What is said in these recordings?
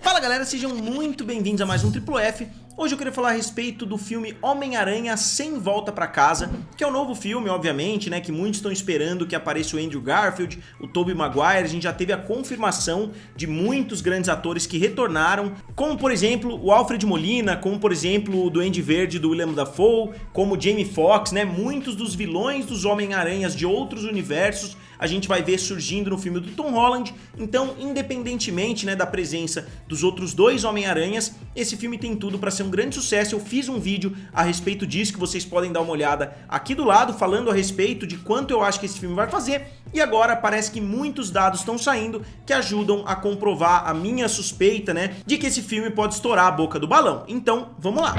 Fala galera, sejam muito bem-vindos a mais um Triplo F. Hoje eu queria falar a respeito do filme Homem-Aranha Sem Volta Pra Casa, que é um novo filme, obviamente, né, que muitos estão esperando que apareça o Andrew Garfield, o Tobey Maguire. A gente já teve a confirmação de muitos grandes atores que retornaram, como por exemplo o Alfred Molina, como por exemplo o Duende Verde do Willem Dafoe, como Jamie Foxx, né, muitos dos vilões dos Homem-Aranhas de outros universos a gente vai ver surgindo no filme do Tom Holland. Então, independentemente, né, da presença dos outros dois Homem-Aranhas, esse filme tem tudo para ser um grande sucesso. Eu fiz um vídeo a respeito disso que vocês podem dar uma olhada aqui do lado, falando a respeito de quanto eu acho que esse filme vai fazer. E agora parece que muitos dados estão saindo que ajudam a comprovar a minha suspeita, né, de que esse filme pode estourar a boca do balão. Então, vamos lá!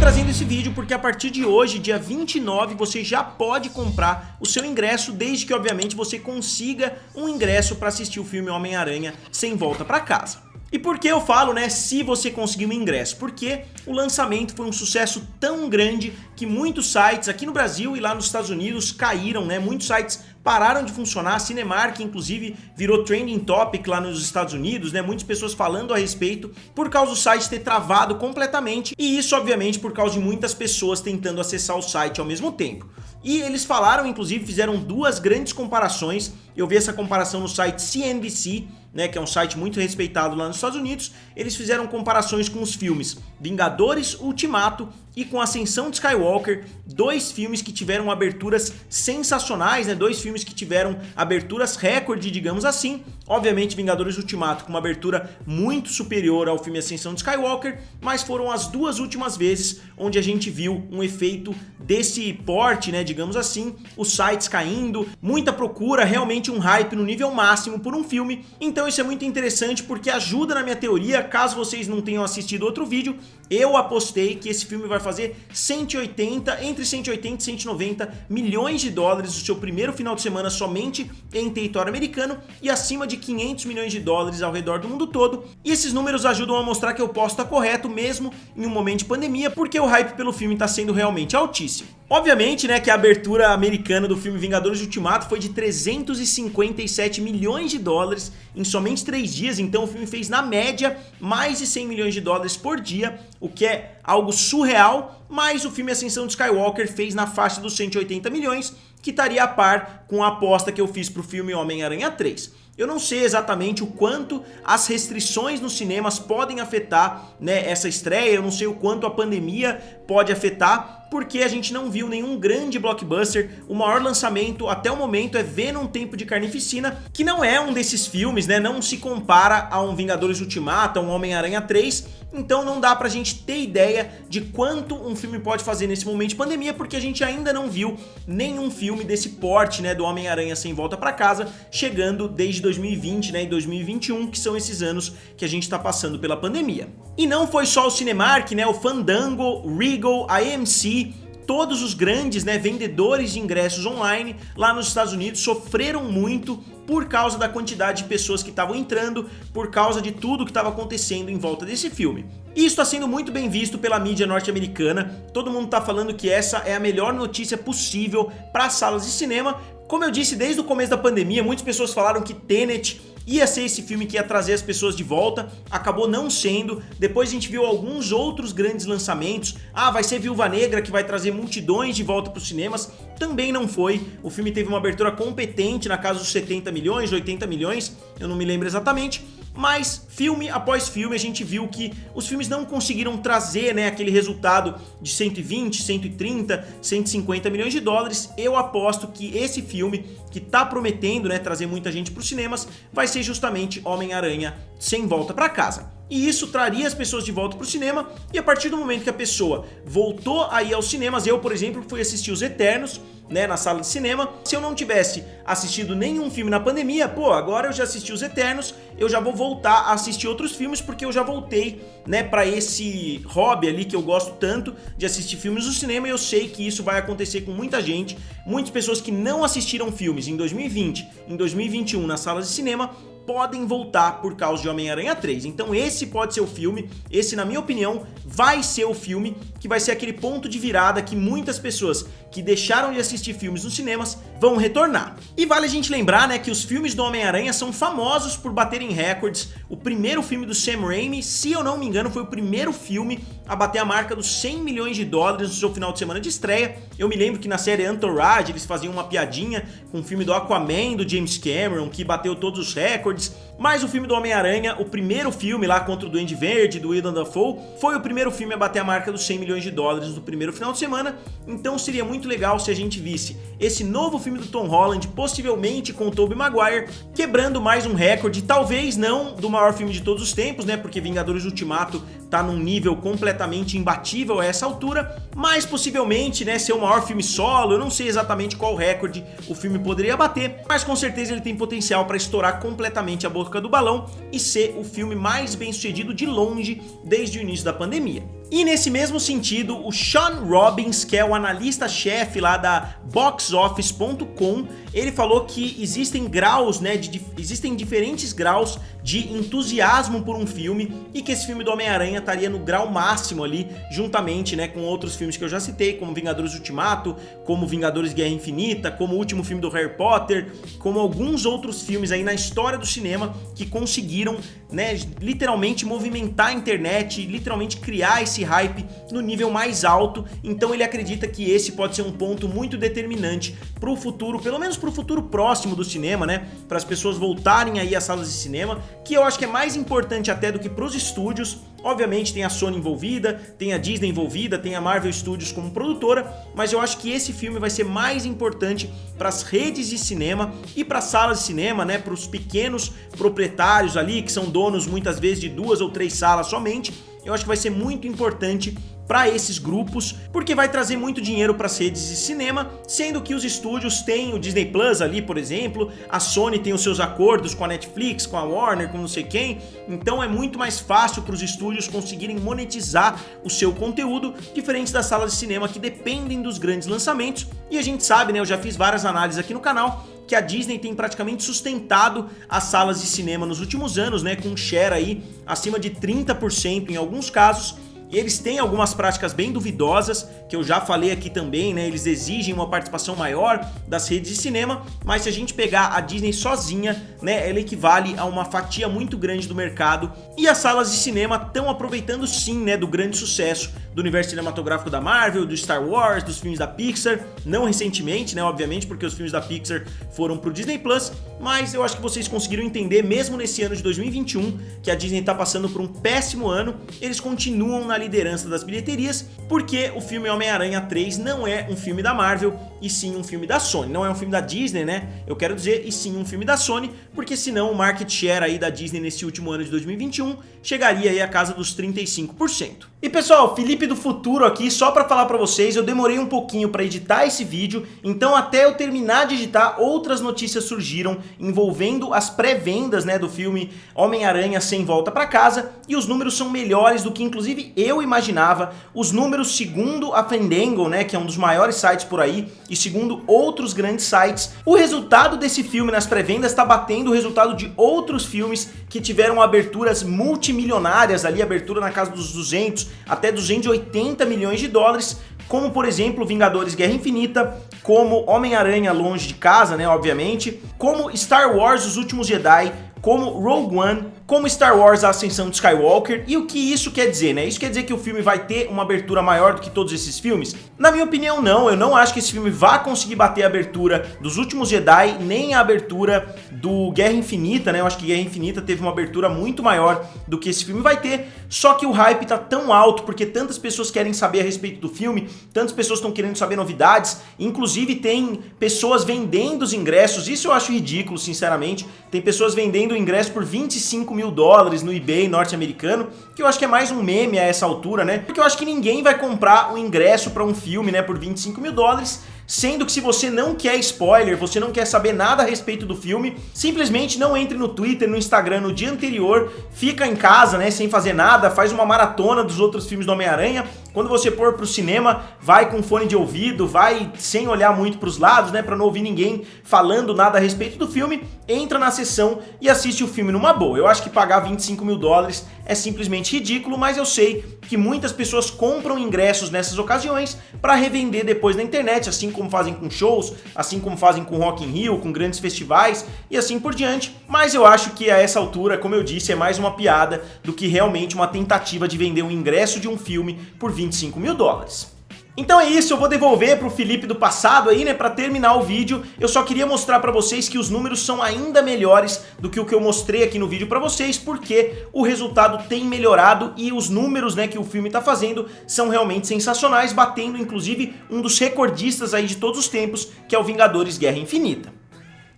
Trazendo esse vídeo porque a partir de hoje, dia 29, você já pode comprar o seu ingresso, desde que obviamente você consiga um ingresso para assistir o filme Homem-Aranha Sem Volta Pra Casa. E por que eu falo, né, se você conseguir um ingresso? Porque o lançamento foi um sucesso tão grande que muitos sites aqui no Brasil e lá nos Estados Unidos caíram, né? Muitos sites pararam de funcionar. A Cinemark, inclusive, virou trending topic lá nos Estados Unidos, né? Muitas pessoas falando a respeito por causa do site ter travado completamente. E isso, obviamente, por causa de muitas pessoas tentando acessar o site ao mesmo tempo. E eles falaram, inclusive, fizeram duas grandes comparações. Eu vi essa comparação no site CNBC, né, que é um site muito respeitado lá nos Estados Unidos. Eles fizeram comparações com os filmes Vingadores Ultimato e com Ascensão de Skywalker, dois filmes que tiveram aberturas sensacionais, né, dois filmes que tiveram aberturas recorde, digamos assim. Obviamente Vingadores Ultimato com uma abertura muito superior ao filme Ascensão de Skywalker, mas foram as duas últimas vezes onde a gente viu um efeito desse porte, né, digamos assim, os sites caindo, muita procura, realmente um hype no nível máximo por um filme. Então isso é muito interessante porque ajuda na minha teoria. Caso vocês não tenham assistido outro vídeo, eu apostei que esse filme vai fazer entre 180 e 190 milhões de dólares no seu primeiro final de semana somente em território americano e acima de 500 milhões de dólares ao redor do mundo todo. E esses números ajudam a mostrar que eu posso estar correto mesmo em um momento de pandemia, porque o hype pelo filme está sendo realmente altíssimo. Obviamente, né, que a abertura americana do filme Vingadores Ultimato foi de 357 milhões de dólares em somente 3 dias, então o filme fez na média mais de 100 milhões de dólares por dia, o que é algo surreal, mas o filme Ascensão de Skywalker fez na faixa dos 180 milhões, que estaria a par com a aposta que eu fiz para o filme Homem-Aranha 3. Eu não sei exatamente o quanto as restrições nos cinemas podem afetar, né, essa estreia, eu não sei o quanto a pandemia pode afetar, porque a gente não viu nenhum grande blockbuster. O maior lançamento até o momento é Venom Tempo de Carnificina, que não é um desses filmes, né, não se compara a um Vingadores Ultimato, a um Homem-Aranha 3, então não dá pra gente ter ideia de quanto um filme pode fazer nesse momento de pandemia, porque a gente ainda não viu nenhum filme desse porte, né, do Homem-Aranha Sem Volta Pra Casa, chegando desde 2020, né, e 2021, que são esses anos que a gente tá passando pela pandemia. E não foi só o Cinemark, né, o Fandango, Regal, a AMC, todos os grandes, né, vendedores de ingressos online lá nos Estados Unidos sofreram muito por causa da quantidade de pessoas que estavam entrando, por causa de tudo que estava acontecendo em volta desse filme. E isso está sendo muito bem visto pela mídia norte-americana. Todo mundo está falando que essa é a melhor notícia possível para as salas de cinema. Como eu disse, desde o começo da pandemia, muitas pessoas falaram que Tenet ia ser esse filme que ia trazer as pessoas de volta, acabou não sendo. Depois a gente viu alguns outros grandes lançamentos. Vai ser Viúva Negra, que vai trazer multidões de volta para os cinemas. Também não foi. O filme teve uma abertura competente na casa dos 70 milhões, 80 milhões, eu não me lembro exatamente. Mas filme após filme a gente viu que os filmes não conseguiram trazer, né, aquele resultado de 120, 130, 150 milhões de dólares. Eu aposto que esse filme, que tá prometendo, né, trazer muita gente para os cinemas, vai ser justamente Homem-Aranha Sem Volta Pra Casa. E isso traria as pessoas de volta para o cinema, e a partir do momento que a pessoa voltou a ir aos cinemas, eu, por exemplo, fui assistir Os Eternos, né, na sala de cinema. Se eu não tivesse assistido nenhum filme na pandemia, agora eu já assisti Os Eternos, eu já vou voltar a assistir outros filmes, porque eu já voltei, né, para esse hobby ali que eu gosto tanto de assistir filmes no cinema, e eu sei que isso vai acontecer com muita gente. Muitas pessoas que não assistiram filmes em 2020, em 2021 nas salas de cinema, podem voltar por causa de Homem-Aranha 3. Então esse pode ser o filme, esse na minha opinião vai ser o filme que vai ser aquele ponto de virada que muitas pessoas que deixaram de assistir filmes nos cinemas vão retornar. E vale a gente lembrar, né, que os filmes do Homem-Aranha são famosos por baterem recordes. O primeiro filme do Sam Raimi, se eu não me engano, foi o primeiro filme a bater a marca dos 100 milhões de dólares no seu final de semana de estreia. Eu me lembro que na série Entourage eles faziam uma piadinha com o filme do Aquaman do James Cameron, que bateu todos os recordes. Mas o filme do Homem-Aranha, o primeiro filme lá contra o Duende Verde, do Willem Dafoe, foi o primeiro filme a bater a marca dos 100 milhões de dólares no primeiro final de semana. Então seria muito legal se a gente visse esse novo filme do Tom Holland, possivelmente com o Tobey Maguire, quebrando mais um recorde, talvez não do maior filme de todos os tempos, né, porque Vingadores Ultimato tá num nível completamente imbatível a essa altura, mas possivelmente, né, ser o maior filme solo. Eu não sei exatamente qual recorde o filme poderia bater, mas com certeza ele tem potencial para estourar completamente a boca do balão e ser o filme mais bem sucedido de longe desde o início da pandemia. E nesse mesmo sentido, o Sean Robbins, que é o analista-chefe lá da BoxOffice.com, ele falou que existem graus, né, existem diferentes graus de entusiasmo por um filme e que esse filme do Homem-Aranha estaria no grau máximo ali, juntamente, né, com outros filmes que eu já citei, como Vingadores Ultimato, como Vingadores Guerra Infinita, como o último filme do Harry Potter, como alguns outros filmes aí na história do cinema que conseguiram, né, literalmente movimentar a internet, literalmente criar esse hype no nível mais alto. Então ele acredita que esse pode ser um ponto muito determinante para o futuro, pelo menos para o futuro próximo do cinema, né, para as pessoas voltarem aí às salas de cinema, que eu acho que é mais importante até do que para os estúdios. Obviamente tem a Sony envolvida, tem a Disney envolvida, tem a Marvel Studios como produtora, mas eu acho que esse filme vai ser mais importante para as redes de cinema e para as salas de cinema, né, para os pequenos proprietários ali, que são donos muitas vezes de 2 ou 3 salas somente. Eu acho que vai ser muito importante para esses grupos, porque vai trazer muito dinheiro para as redes de cinema, sendo que os estúdios têm o Disney Plus ali, por exemplo, a Sony tem os seus acordos com a Netflix, com a Warner, com não sei quem, então é muito mais fácil para os estúdios conseguirem monetizar o seu conteúdo, diferente das salas de cinema que dependem dos grandes lançamentos. E a gente sabe, né, eu já fiz várias análises aqui no canal, que a Disney tem praticamente sustentado as salas de cinema nos últimos anos, né, com um share aí acima de 30% em alguns casos. E eles têm algumas práticas bem duvidosas, que eu já falei aqui também, né? Eles exigem uma participação maior das redes de cinema, mas se a gente pegar a Disney sozinha, né, ela equivale a uma fatia muito grande do mercado. E as salas de cinema estão aproveitando sim, né, do grande sucesso do universo cinematográfico da Marvel, do Star Wars, dos filmes da Pixar, não recentemente, né, obviamente, porque os filmes da Pixar foram pro Disney Plus, mas eu acho que vocês conseguiram entender, mesmo nesse ano de 2021, que a Disney tá passando por um péssimo ano, eles continuam na liderança das bilheterias, porque o filme Homem-Aranha 3 não é um filme da Marvel, e sim um filme da Sony. Não é um filme da Disney, né? Eu quero dizer, e sim um filme da Sony, porque senão o market share aí da Disney nesse último ano de 2021 chegaria aí a casa dos 35%. E pessoal, Felipe do Futuro aqui, só pra falar pra vocês, eu demorei um pouquinho pra editar esse vídeo, então até eu terminar de editar, outras notícias surgiram envolvendo as pré-vendas, né, do filme Homem-Aranha Sem Volta Pra Casa, e os números são melhores do que inclusive eu imaginava. Os números, segundo a Fandango, né, que é um dos maiores sites por aí, e segundo outros grandes sites, o resultado desse filme nas pré-vendas está batendo o resultado de outros filmes que tiveram aberturas multimilionárias ali, abertura na casa dos 200 até 280 milhões de dólares, como por exemplo Vingadores Guerra Infinita, como Homem-Aranha Longe de Casa, né, obviamente, como Star Wars Os Últimos Jedi, como Rogue One, como Star Wars A Ascensão de Skywalker. E o que isso quer dizer, né? Isso quer dizer que o filme vai ter uma abertura maior do que todos esses filmes? Na minha opinião, não. Eu não acho que esse filme vá conseguir bater a abertura dos Últimos Jedi, nem a abertura do Guerra Infinita, né? Eu acho que Guerra Infinita teve uma abertura muito maior do que esse filme vai ter, só que o hype tá tão alto, porque tantas pessoas querem saber a respeito do filme, tantas pessoas estão querendo saber novidades, inclusive tem pessoas vendendo os ingressos, isso eu acho ridículo, sinceramente. Tem pessoas vendendo o ingresso por 25 mil dólares no eBay norte-americano, que eu acho que é mais um meme a essa altura, né? Porque eu acho que ninguém vai comprar um ingresso para um filme, né, por 25 mil dólares, sendo que se você não quer spoiler, você não quer saber nada a respeito do filme, simplesmente não entre no Twitter, no Instagram no dia anterior, fica em casa, né, sem fazer nada, faz uma maratona dos outros filmes do Homem-Aranha, quando você for pro cinema, vai com fone de ouvido, vai sem olhar muito pros lados, né, pra não ouvir ninguém falando nada a respeito do filme, entra na sessão e assiste o filme numa boa. Eu acho que pagar 25 mil dólares é simplesmente ridículo, mas eu sei que muitas pessoas compram ingressos nessas ocasiões para revender depois na internet, assim como fazem com shows, assim como fazem com Rock in Rio, com grandes festivais e assim por diante. Mas eu acho que a essa altura, como eu disse, é mais uma piada do que realmente uma tentativa de vender um ingresso de um filme por 25 mil dólares. Então é isso, eu vou devolver pro Felipe do passado aí, né, pra terminar o vídeo. Eu só queria mostrar pra vocês que os números são ainda melhores do que o que eu mostrei aqui no vídeo pra vocês, porque o resultado tem melhorado e os números, né, que o filme tá fazendo são realmente sensacionais, batendo inclusive um dos recordistas aí de todos os tempos, que é o Vingadores Guerra Infinita.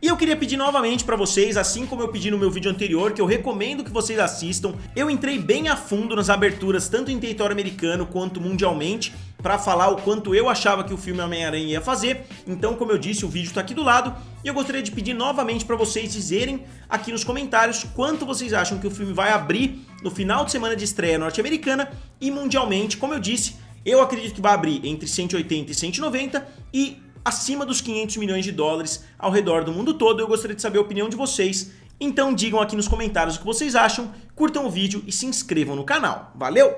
E eu queria pedir novamente pra vocês, assim como eu pedi no meu vídeo anterior, que eu recomendo que vocês assistam. Eu entrei bem a fundo nas aberturas, tanto em território americano quanto mundialmente, pra falar o quanto eu achava que o filme Homem-Aranha ia fazer. Então, como eu disse, o vídeo tá aqui do lado. E eu gostaria de pedir novamente pra vocês dizerem aqui nos comentários quanto vocês acham que o filme vai abrir no final de semana de estreia norte-americana e mundialmente. Como eu disse, eu acredito que vai abrir entre 180 e 190 e acima dos 500 milhões de dólares ao redor do mundo todo. Eu gostaria de saber a opinião de vocês, então digam aqui nos comentários o que vocês acham, curtam o vídeo e se inscrevam no canal. Valeu!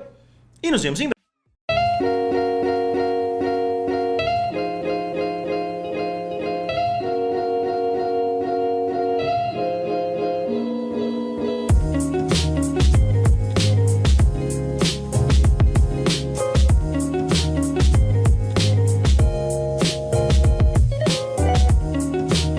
E nos vemos em breve!